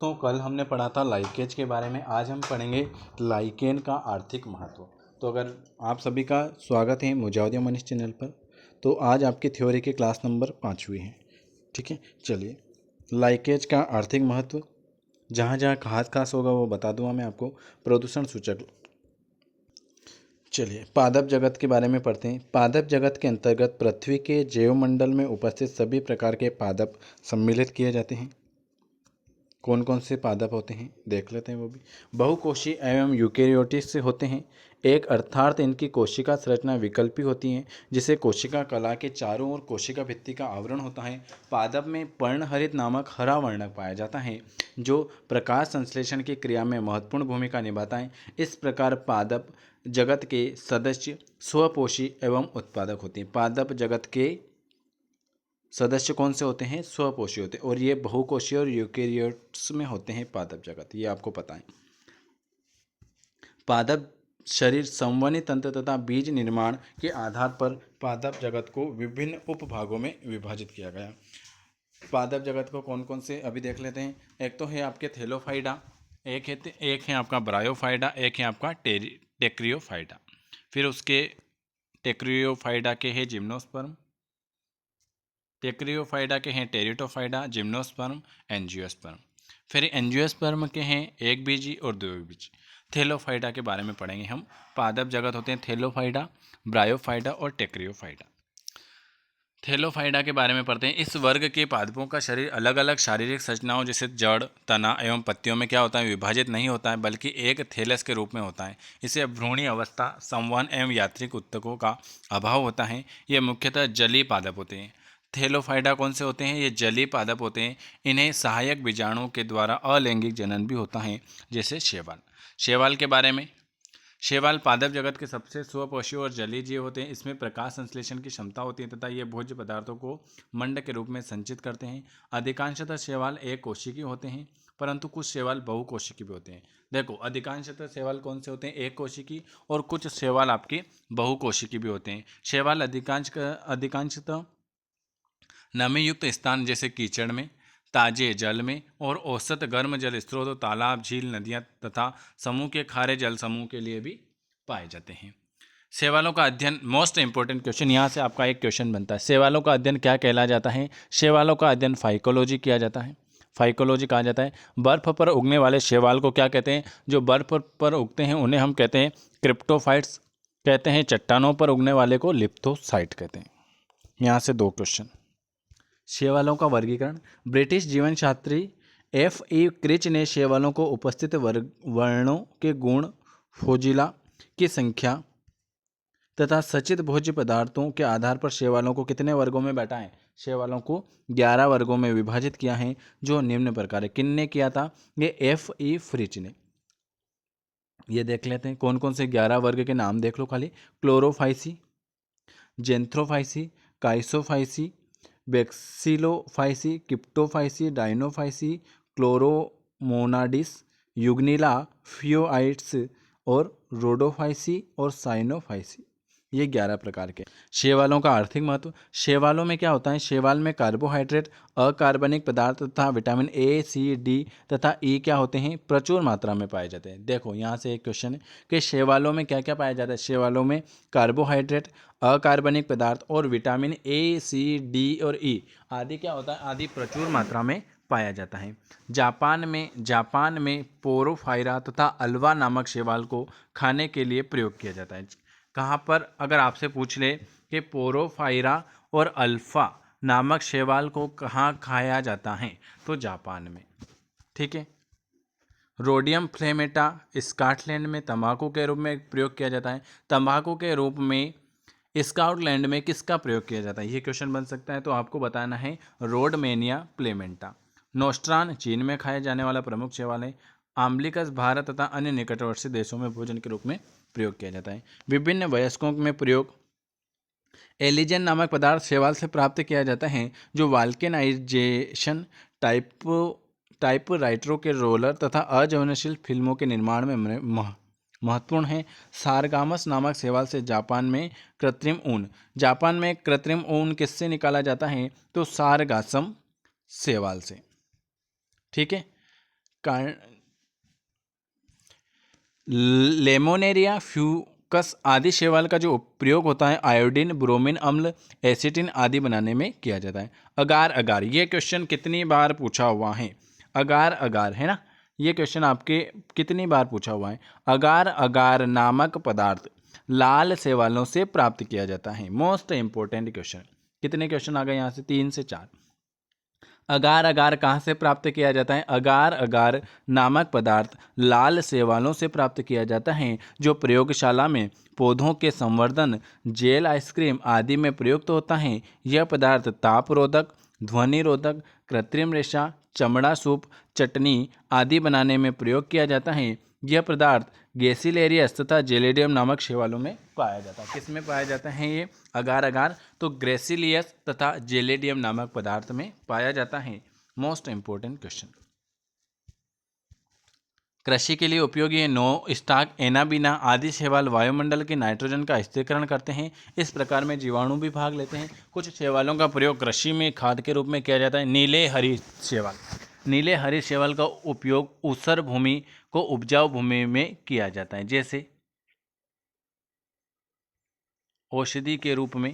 तो कल हमने पढ़ा था लाइकेज के बारे में। आज हम पढ़ेंगे लाइकेन का आर्थिक महत्व। तो अगर आप सभी का स्वागत है मुजावदिया मनीष चैनल पर। तो आज आपकी थ्योरी की क्लास नंबर 5वीं है। ठीक है, चलिए लाइकेज का आर्थिक महत्व। जहाँ जहाँ खास होगा वो बता दूंगा मैं आपको। प्रदूषण सूचक। चलिए पादप जगत के बारे में पढ़ते हैं। पादप जगत के अंतर्गत पृथ्वी के जैवमंडल में उपस्थित सभी प्रकार के पादप सम्मिलित किए जाते हैं। कौन कौन से पादप होते हैं देख लेते हैं वो भी। बहुकोषीय एवं यूकेरियोटिक से होते हैं। एक अर्थात इनकी कोशिका संरचना विकल्पी होती है, जिसे कोशिका कला के चारों ओर कोशिका भित्ति का आवरण होता है। पादप में पर्णहरित नामक हरा वर्णक पाया जाता है, जो प्रकाश संश्लेषण की क्रिया में महत्वपूर्ण भूमिका निभाता है। इस प्रकार पादप जगत के सदस्य स्वपोषी एवं उत्पादक होते हैं। पादप जगत के सदस्य कौन से होते हैं? स्वपोषी होते हैं, और ये बहुकोषीय और यूकेरियोट्स में होते हैं पादप जगत, ये आपको पता है। पादप शरीर संवहनी तंत्र तथा बीज निर्माण के आधार पर पादप जगत को विभिन्न उपभागों में विभाजित किया गया। पादप जगत को कौन कौन से अभी देख लेते हैं। एक तो है आपके थैलोफाइडा, एक है आपका ब्रायोफाइडा, एक है आपका टेक्रियोफाइडा। फिर उसके टेक्रियोफाइडा के है जिम्नोस्पर्म, टेक्रियोफाइडा के हैं टेरिटोफाइडा, जिम्नोस्पर्म, एंजियोस्पर्म। फिर एंजियोस्पर्म के हैं एक बीजी और दो बीजी। थैलोफाइडा के बारे में पढ़ेंगे हम। पादप जगत होते हैं थैलोफाइडा, ब्रायोफाइडा और टेक्रियोफाइडा। थैलोफाइडा के बारे में पढ़ते हैं। इस वर्ग के पादपों का शरीर अलग अलग शारीरिक संरचनाओं जैसे जड़, तना एवं पत्तियों में क्या होता है? विभाजित नहीं होता है, बल्कि एक थैलस के रूप में होता है। इसे भ्रूणी अवस्था, संवहन एवं यांत्रिक ऊतकों का अभाव होता है। ये मुख्यतः जलीय पादप होते हैं। थैलोफाइडा कौन से होते हैं? ये जलीय पादप होते हैं। इन्हें सहायक बीजाणुओं के द्वारा अलैंगिक जनन भी होता है, जैसे शैवाल। शैवाल के बारे में, शैवाल पादप जगत के सबसे स्वपोषी और जलीय जीव होते हैं। इसमें प्रकाश संश्लेषण की क्षमता होती है तथा ये भोज्य पदार्थों को मंड के रूप में संचित करते हैं। अधिकांशतः शैवाल एक कोशिकीय होते हैं, परंतु कुछ शैवाल बहुकोशिकीय भी होते हैं। देखो, अधिकांशतः शैवाल कौन से होते हैं? एक कोशिकीय, और कुछ शैवाल आपके बहुकोशिकीय भी होते हैं। शैवाल अधिकांशतः नमीयुक्त स्थान जैसे कीचड़ में, ताजे जल में और औसत गर्म जल स्रोतों, तालाब, झील, नदियाँ तथा समूह के खारे जल समूह के लिए भी पाए जाते हैं। शैवालों का अध्ययन, मोस्ट इंपॉर्टेंट क्वेश्चन, यहाँ से आपका एक क्वेश्चन बनता है। शैवालों का अध्ययन क्या कहला जाता है? शैवालों का अध्ययन फाइकोलॉजी किया जाता है। फाइकोलॉजी कहा जाता है। बर्फ पर उगने वाले शैवाल को क्या कहते हैं? जो बर्फ पर उगते हैं उन्हें हम कहते हैं क्रिप्टोफाइट्स कहते हैं। चट्टानों पर उगने वाले को लिप्थोसाइट कहते हैं। यहाँ से दो क्वेश्चन। शैवालों का वर्गीकरण। ब्रिटिश जीवन शास्त्री F.E. क्रिच ने शैवालों को उपस्थित वर्णों के गुण, फोजिला की संख्या तथा सचित भोज्य पदार्थों के आधार पर शैवालों को कितने वर्गों में बांटा है? शैवालों को 11 वर्गों में विभाजित किया है, जो निम्न प्रकार है। किनने किया था? ये F.E. फ्रिच ने। ये देख लेते हैं कौन कौन से 11 वर्ग के नाम देख लो खाली। क्लोरोफाइसी, जेंथ्रोफाइसी, काइसोफाइसी, बेक्सिलोफाइसी, किप्टोफाइसी, डाइनोफाइसी, क्लोरोमोनाडिस, युग्निला, फियोआइट्स और रोडोफाइसी और साइनोफाइसी। ये 11 प्रकार के। शैवालों का आर्थिक महत्व। शैवालों में क्या होता है? शैवाल में कार्बोहाइड्रेट, अकार्बनिक पदार्थ तथा विटामिन ए, सी, डी तथा ई क्या होते हैं? प्रचुर मात्रा में पाए जाते हैं। देखो, यहाँ से एक क्वेश्चन है कि शैवालों में क्या क्या पाया जाता है। शैवालों में कार्बोहाइड्रेट, अकार्बनिक पदार्थ और विटामिन ए, सी, डी और ई आदि क्या होता है? आदि प्रचुर मात्रा में पाया जाता है। जापान में पोरोफायरा तथा अल्वा नामक शैवाल को खाने के लिए प्रयोग किया जाता है। कहाँ पर? अगर आपसे पूछ ले कि पोरोफायरा और अल्फा नामक शैवाल को कहाँ खाया जाता है, तो जापान में। ठीक है। रोडियम फ्लेमेटा स्कॉटलैंड में तंबाकू के रूप में प्रयोग किया जाता है। तंबाकू के रूप में स्कॉटलैंड में किसका प्रयोग किया जाता है? ये क्वेश्चन बन सकता है, तो आपको बताना है रोडमेनिया प्लेमेंटा। नोस्ट्रान चीन में खाए जाने वाला प्रमुख शैवाल है। आम्लिकस भारत तथा अन्य निकटवर्ती देशों में भोजन के रूप में प्रयोग किया जाता है। विभिन्न वयस्कों में प्रयोग। एलिजन नामक पदार्थ शैवाल से प्राप्त किया जाता है, जो वाल्केनाइजेशन, टाइपराइटरों के रोलर तथा अज्वलनशील फिल्मों के निर्माण में महत्वपूर्ण है। सारगामस नामक शैवाल से जापान में कृत्रिम ऊन। जापान में कृत्रिम ऊन किससे निकाला जाता है? तो सारगासम शैवाल से। ठीक है। लेमोनेरिया फ्यूकस आदि शैवाल का जो प्रयोग होता है आयोडीन, ब्रोमीन अम्ल, एसिटिन आदि बनाने में किया जाता है। अगार अगार, ये क्वेश्चन कितनी बार पूछा हुआ है? अगार अगार है ना, ये क्वेश्चन आपके कितनी बार पूछा हुआ है? अगार अगार नामक पदार्थ लाल शैवालों से प्राप्त किया जाता है। Most important question. कितने क्वेश्चन आ गए यहाँ से? 3 से 4। अगार अगार कहाँ से प्राप्त किया जाता है? अगार अगार नामक पदार्थ लाल शैवालों से प्राप्त किया जाता है, जो प्रयोगशाला में पौधों के संवर्धन, जेल, आइसक्रीम आदि में प्रयुक्त होता है। यह पदार्थ ताप रोधक, ध्वनि रोधक, कृत्रिम रेशा, चमड़ा सूप, चटनी आदि बनाने में प्रयोग किया जाता है। यह पदार्थ गैसिलेरियस तथा जेलिडियम नामक शैवालों में पाया जाता है। किस में पाया जाता है ये अगार अगार? तो ग्रेसिलियस तथा जेलिडियम नामक पदार्थ में पाया जाता है। Most important question. कृषि के लिए उपयोगी है नो स्टाक, एनाबीना आदि शैवाल वायुमंडल के नाइट्रोजन का स्थिरीकरण करते हैं। इस प्रकार में जीवाणु भी भाग लेते हैं। कुछ शैवालों का प्रयोग कृषि में खाद के रूप में किया जाता है। नीले हरी शैवाल, नीले हरी शैवाल का उपयोग ऊसर भूमि को उपजाऊ भूमि में किया जाता है, जैसे औषधि के रूप में।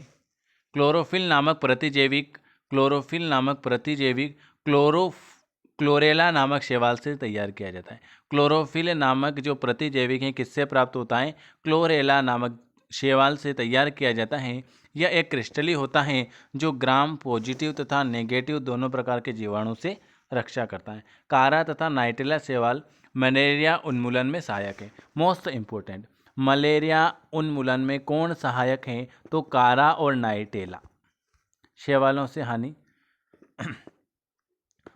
क्लोरोफिल नामक प्रतिजैविक, क्लोरोफिल नामक प्रतिजैविक क्लोरेला नामक शैवाल से तैयार किया जाता है। क्लोरोफिल नामक जो प्रतिजैविक है किससे प्राप्त होता है? क्लोरेला नामक शैवाल से तैयार किया जाता है। यह एक क्रिस्टली होता है जो ग्राम पॉजिटिव तथा नेगेटिव दोनों प्रकार के जीवाणु से रक्षा करता है। कारा तथा नाइटेला शैवाल मलेरिया उन्मूलन में सहायक है। मोस्ट इंपोर्टेंट, मलेरिया उन्मूलन में कौन सहायक है? तो कारा और नाइटेला शैवालों से हानि।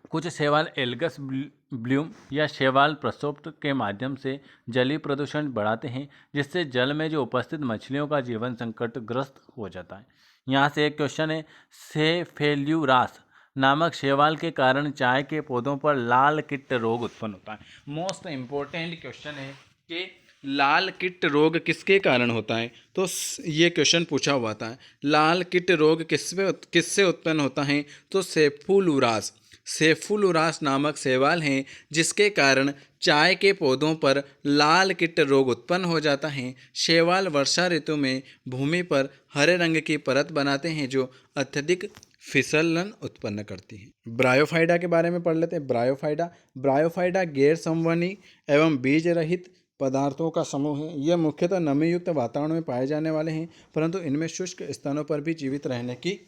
कुछ शैवाल एल्गस ब्लूम या शैवाल प्रसोप्ट के माध्यम से जलीय प्रदूषण बढ़ाते हैं, जिससे जल में जो उपस्थित मछलियों का जीवन संकटग्रस्त हो जाता है। यहाँ से एक क्वेश्चन है, सेफेल्यूरास नामक शैवाल के कारण चाय के पौधों पर लाल कीट रोग उत्पन्न होता है। मोस्ट इंपोर्टेंट क्वेश्चन है कि लाल कीट रोग किसके कारण होता है? तो ये क्वेश्चन पूछा हुआ था, लाल कीट रोग किससे उत्पन्न होता है? तो सेफुलुरास नामक शैवाल हैं, जिसके कारण चाय के पौधों पर लाल कीट रोग उत्पन्न हो जाता है। शैवाल वर्षा ऋतु में भूमि पर हरे रंग की परत बनाते हैं, जो अत्यधिक फिसलन उत्पन्न करती है। ब्रायोफाइडा के बारे में पढ़ लेते हैं। ब्रायोफाइडा गैर संवहनी एवं बीज रहित पदार्थों का समूह है। यह मुख्यतः नमी युक्त वातावरण में पाए जाने वाले हैं, परंतु इनमें शुष्क स्थानों पर भी जीवित रहने की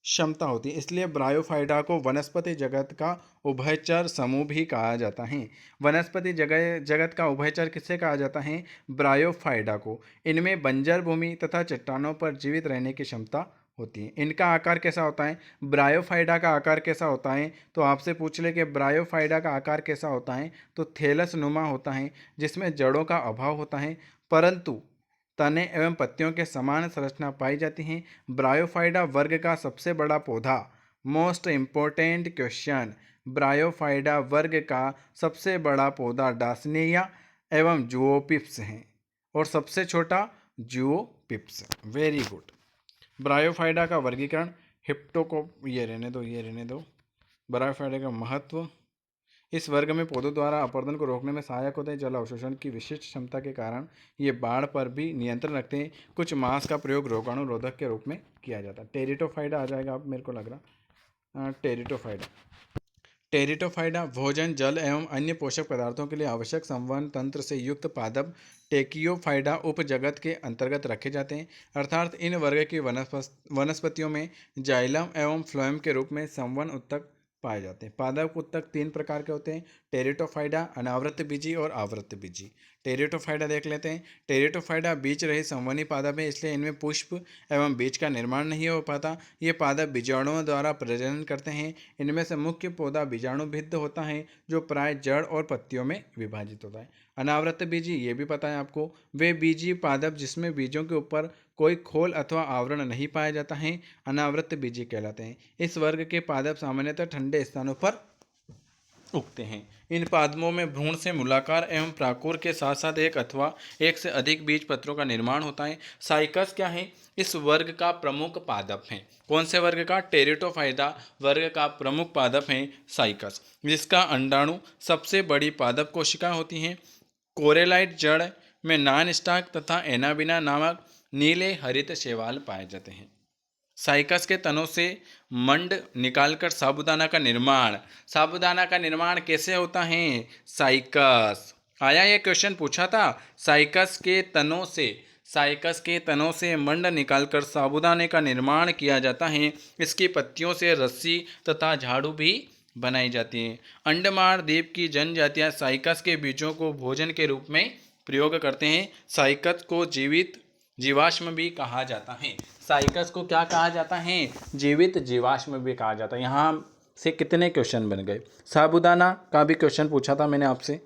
क्षमता होती है। इसलिए ब्रायोफाइडा को वनस्पति जगत का उभयचर समूह भी कहा जाता है। वनस्पति जगत का उभयचर किससे कहा जाता है? ब्रायोफाइडा को। इनमें बंजर भूमि तथा चट्टानों पर जीवित रहने की क्षमता होती है। इनका आकार कैसा होता है? ब्रायोफाइडा का आकार कैसा होता है? तो आपसे पूछ ले कि ब्रायोफाइडा का आकार कैसा होता है, तो थैलस नुमा होता है, जिसमें जड़ों का अभाव होता है, परंतु तने एवं पत्तियों के समान संरचना पाई जाती हैं। ब्रायोफाइडा वर्ग का सबसे बड़ा पौधा। मोस्ट इंपोर्टेंट क्वेश्चन, ब्रायोफाइडा वर्ग का सबसे बड़ा पौधा डासनिया एवं जुओपिप्स हैं, और सबसे छोटा जुओपिप्स। Very good. ब्रायोफाइडा का वर्गीकरण, ये रहने दो। ब्रायोफाइडा का महत्व, इस वर्ग में पौधों द्वारा अपरदन को रोकने में सहायक होते हैं। जल अवशोषण की विशिष्ट क्षमता के कारण ये बाढ़ पर भी नियंत्रण रखते हैं। कुछ मांस का प्रयोग रोगाणु रोधक के रूप में किया जाता है। टेरिटोफाइडा आ जाएगा, अब मेरे को लग रहा। टेरिटोफाइडा भोजन, जल एवं अन्य पोषक पदार्थों के लिए आवश्यक संवहन तंत्र से युक्त पादप टेकियोफाइडा उपजगत के अंतर्गत रखे जाते हैं। अर्थात इन वर्ग की वनस्पतियों में जाइलम एवं फ्लोएम के रूप में संवहन उत्तक पाए जाते हैं। पादप उत्तक 3 प्रकार के होते हैं, टेरिटोफाइडा, अनावृत बीजी और आवृत बीजी। टेरिटोफाइडा देख लेते हैं। टेरिटोफाइडा बीज रहित संवहनी पादप है, इसलिए इनमें पुष्प एवं बीज का निर्माण नहीं हो पाता। ये पादप बीजाणुओं द्वारा प्रजनन करते हैं। इनमें से मुख्य पौधा बीजाणुभिद्ध होता है, जो प्राय जड़ और पत्तियों में विभाजित होता है। अनावृत बीजी, ये भी पता है आपको, वे बीजी पादप जिसमें बीजों के ऊपर कोई खोल अथवा आवरण नहीं पाया जाता है, अनावृत बीजी कहलाते हैं। इस वर्ग के पादप सामान्यतः ठंडे स्थानों पर उगते हैं। इन पादपों में भ्रूण से मूलाकार एवं प्राकुर के साथ साथ एक अथवा एक से अधिक बीज पत्रों का निर्माण होता है। साइकस क्या है? इस वर्ग का प्रमुख पादप है। कौन से वर्ग का? टेरिटोफाइडा वर्ग का प्रमुख पादप है साइकस, जिसका अंडाणु सबसे बड़ी पादप कोशिका होती हैं। कोरेलाइट जड़ में नॉन स्टार्क तथा एनाबिना नामक नीले हरित शैवाल पाए जाते हैं। साइकस के तनों से मंड निकालकर साबूदाना का निर्माण कैसे होता है? साइकस आया, ये क्वेश्चन पूछा था। साइकस के तनों से मंड निकालकर साबूदाने का निर्माण किया जाता है। इसकी पत्तियों से रस्सी तथा झाड़ू भी बनाई जाती है। अंडमान द्वीप की जनजातियां साइकस के बीजों को भोजन के रूप में प्रयोग करते हैं। साइकस को जीवाश्म भी कहा जाता है। साइकस को क्या कहा जाता है? जीवित जीवाश्म भी कहा जाता है। यहाँ से कितने क्वेश्चन बन गए? साबूदाना का भी क्वेश्चन पूछा था मैंने आपसे।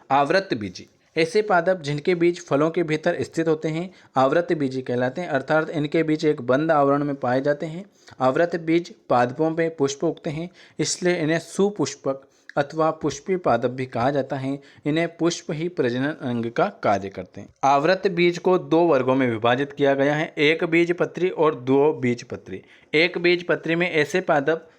आवृत बीजी, ऐसे पादप जिनके बीज फलों के भीतर स्थित होते हैं आवृत बीजी कहलाते हैं, अर्थात इनके बीज एक बंद आवरण में पाए जाते हैं। आवृत बीज पादपों में पुष्प उगते हैं, इसलिए इन्हें सुपुष्पक अथवा पुष्पी पादप भी कहा जाता है। इन्हें पुष्प ही प्रजनन अंग का कार्य करते हैं। आवृत बीज को दो वर्गों में विभाजित किया गया है, एक बीजपत्री और दो बीजपत्री। एक बीजपत्री में ऐसे पादप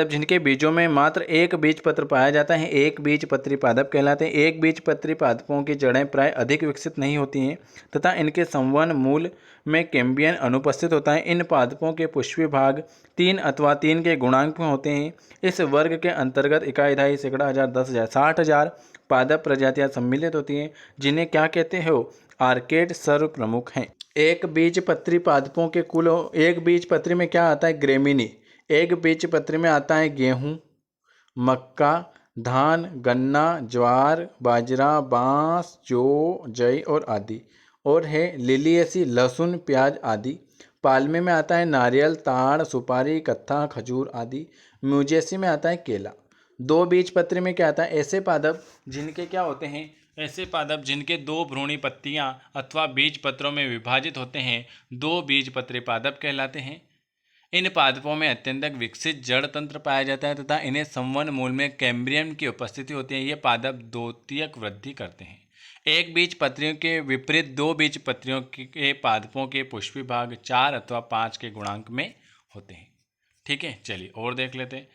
जिनके बीजों में मात्र एक बीजपत्र पाया जाता है एक बीजपत्री पादप कहलाते हैं। एक बीजपत्री पादपों की जड़ें प्राय अधिक विकसित नहीं होती हैं तथा इनके संवहन मूल में कैम्बियम अनुपस्थित होता है। इन पादपों के पुष्पी भाग 3 अथवा 3 के गुणांक में होते हैं। इस वर्ग के अंतर्गत इकाई, दहाई, सैकड़ा, हजार, 10,000, 60,000 पादप प्रजातियां सम्मिलित होती हैं, जिन्हें क्या कहते हो? आर्केड सर्व प्रमुख हैं। एक बीजपत्री पादपों के कुल, एक बीजपत्री में क्या आता है? ग्रेमिनी। एक बीजपत्री में आता है गेहूं, मक्का, धान, गन्ना, ज्वार, बाजरा, बांस, जौ, जई और आदि। और है लिलियेसी, लहसुन, प्याज आदि। पाल्मे में आता है नारियल, ताड़, सुपारी, कत्था, खजूर आदि। म्यूजेसी में आता है केला। दो बीजपत्री में क्या आता है? ऐसे पादप जिनके क्या होते हैं? ऐसे पादप जिनके दो भ्रूणी पत्तियां अथवा बीज पत्रों में विभाजित होते हैं दो बीजपत्री पादप कहलाते हैं। इन पादपों में अत्यंत विकसित जड़ तंत्र पाया जाता है तथा इन्हें संवहन मूल में कैम्बियम की उपस्थिति होती है। ये पादप द्वितीयक वृद्धि करते हैं। एक बीज पत्रियों के विपरीत दो बीज पत्रियों के पादपों के पुष्पी भाग 4 अथवा 5 के गुणांक में होते हैं। ठीक है, चलिए और देख लेते हैं।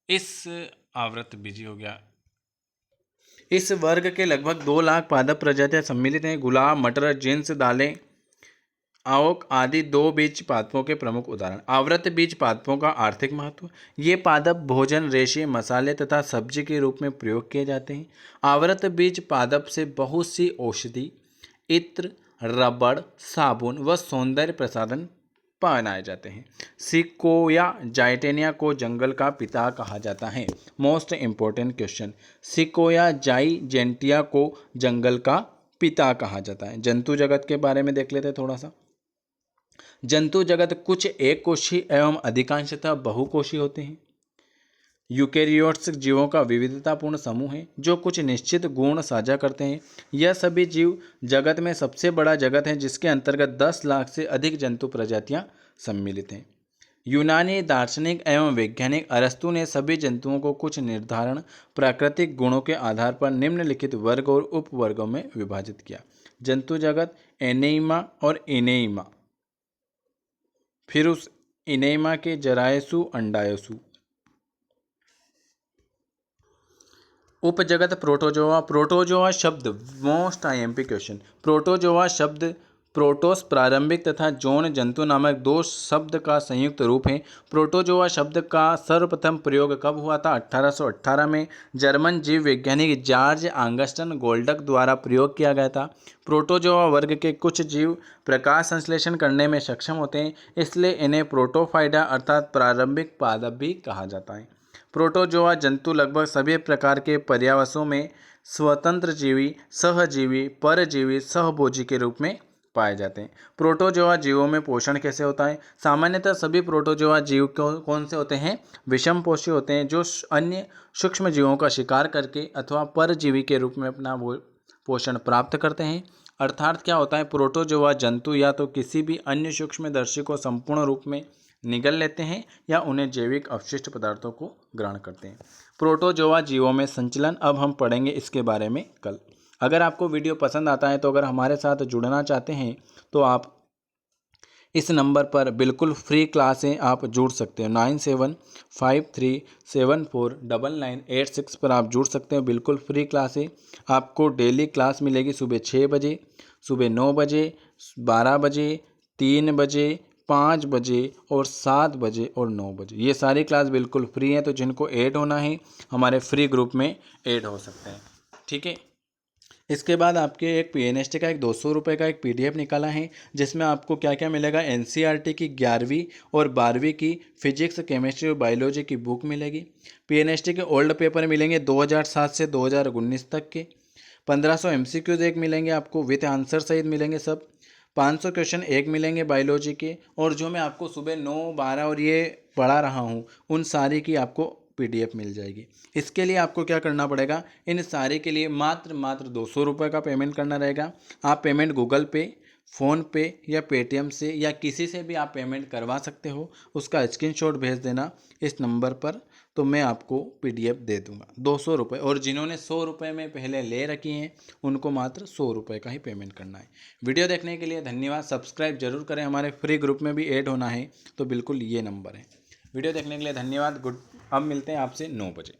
इस आवृत बीजी हो गया। इस वर्ग के लगभग 2 लाख पादप प्रजातियां सम्मिलित हैं। गुलाब, मटर, जिंस, दालें, आवक आदि दो बीज पादपों के प्रमुख उदाहरण। आवृत बीज पादपों का आर्थिक महत्व। ये पादप भोजन, रेशे, मसाले तथा सब्जी के रूप में प्रयोग किए जाते हैं। आवृत बीज पादप से बहुत सी औषधि, इत्र, रबड़, साबुन व सौंदर्य प्रसाधन बनाए जाते हैं। सिकोया जाइटेनिया को जंगल का पिता कहा जाता है। मोस्ट इंपॉर्टेंट क्वेश्चन, सिकोया जाइजेंटिया को जंगल का पिता कहा जाता है। जंतु जगत के बारे में देख लेते हैं थोड़ा सा। जंतु जगत कुछ एक कोशी एवं अधिकांशतः बहुकोशी होते हैं। यूकेरियोट्स जीवों का विविधतापूर्ण समूह है जो कुछ निश्चित गुण साझा करते हैं। यह सभी जीव जगत में सबसे बड़ा जगत है जिसके अंतर्गत 10 लाख से अधिक जंतु प्रजातियां सम्मिलित हैं। यूनानी दार्शनिक एवं वैज्ञानिक अरस्तु ने सभी जंतुओं को कुछ निर्धारण प्राकृतिक गुणों के आधार पर निम्नलिखित वर्ग और उपवर्गों में विभाजित किया। जंतु जगत एनेइमा और इनेइमा, फिर उस इनेइमा के जरायसु, अंडायसु। उपजगत प्रोटोजोआ। प्रोटोजोआ शब्द मोस्ट आईएमपी क्वेश्चन। प्रोटोजोआ शब्द प्रोटोस प्रारंभिक तथा जोन जंतु नामक दो शब्द का संयुक्त रूप है। प्रोटोजोआ शब्द का सर्वप्रथम प्रयोग कब हुआ था? 1818 में जर्मन जीव वैज्ञानिक जॉर्ज आगस्टन गोल्डक द्वारा प्रयोग किया गया था। प्रोटोजोआ वर्ग के कुछ जीव प्रकाश संश्लेषण करने में सक्षम होते हैं, इसलिए इन्हें प्रोटोफाइटा अर्थात प्रारंभिक पादप भी कहा जाता है। प्रोटोजोआ जंतु लगभग सभी प्रकार के पर्यावसों में स्वतंत्र जीवी, सहजीवी, परजीवी, सहभोजी के रूप में पाए जाते हैं। प्रोटोजोआ जीवों में पोषण कैसे होता है? सामान्यतः सभी प्रोटोजोआ जीव कौन से होते हैं? विषमपोषी होते हैं, जो अन्य सूक्ष्म जीवों का शिकार करके अथवा परजीवी के रूप में अपना पोषण प्राप्त करते हैं। अर्थात क्या होता है? प्रोटोजोआ जंतु या तो किसी भी अन्य सूक्ष्मदर्शी को संपूर्ण रूप में निगल लेते हैं या उन्हें जैविक अवशिष्ट पदार्थों को ग्रहण करते हैं। प्रोटोजोआ जीवों में संचलन, अब हम पढ़ेंगे इसके बारे में कल। अगर आपको वीडियो पसंद आता है तो अगर हमारे साथ जुड़ना चाहते हैं तो आप इस नंबर पर बिल्कुल फ्री क्लासें आप जुड़ सकते हो। 9753749986 पर आप जुड़ सकते हो, बिल्कुल फ्री क्लासें। आपको डेली क्लास मिलेगी सुबह 6 बजे, सुबह 9 बजे, 12 बजे, 3 बजे, 5 बजे और 7 बजे और 9 बजे। ये सारी क्लास बिल्कुल फ्री हैं, तो जिनको ऐड होना है हमारे फ्री ग्रुप में ऐड हो सकते हैं, ठीक है। इसके बाद आपके एक PNST का एक 200 रुपये का एक PDF निकाला है, जिसमें आपको क्या क्या मिलेगा। NCERT की 11वीं और 12वीं की फिजिक्स, केमिस्ट्री और बायोलॉजी की बुक मिलेगी। PNST के ओल्ड पेपर मिलेंगे 2007 से 2019 तक के। 1500 MCQs एक मिलेंगे आपको, विथ आंसर सहित मिलेंगे सब। 500 क्वेश्चन एक मिलेंगे बायोलॉजी के, और जो मैं आपको सुबह 9, 12 और ये पढ़ा रहा हूँ उन सारी की आपको PDF मिल जाएगी। इसके लिए आपको क्या करना पड़ेगा, इन सारे के लिए मात्र 200 रुपये का पेमेंट करना रहेगा। आप पेमेंट गूगल पे, फ़ोनपे या पेटीएम से या किसी से भी आप पेमेंट करवा सकते हो। उसका स्क्रीनशॉट भेज देना इस नंबर पर, तो मैं आपको PDF दे दूंगा 200 रुपये। और जिन्होंने 100 रुपये में पहले ले रखी हैं उनको मात्र 100 रुपये का ही पेमेंट करना है। वीडियो देखने के लिए धन्यवाद। सब्सक्राइब जरूर करें, हमारे फ्री ग्रुप में भी ऐड होना है तो बिल्कुल ये नंबर है। वीडियो देखने के लिए धन्यवाद। गुड, अब मिलते हैं आपसे 9 बजे।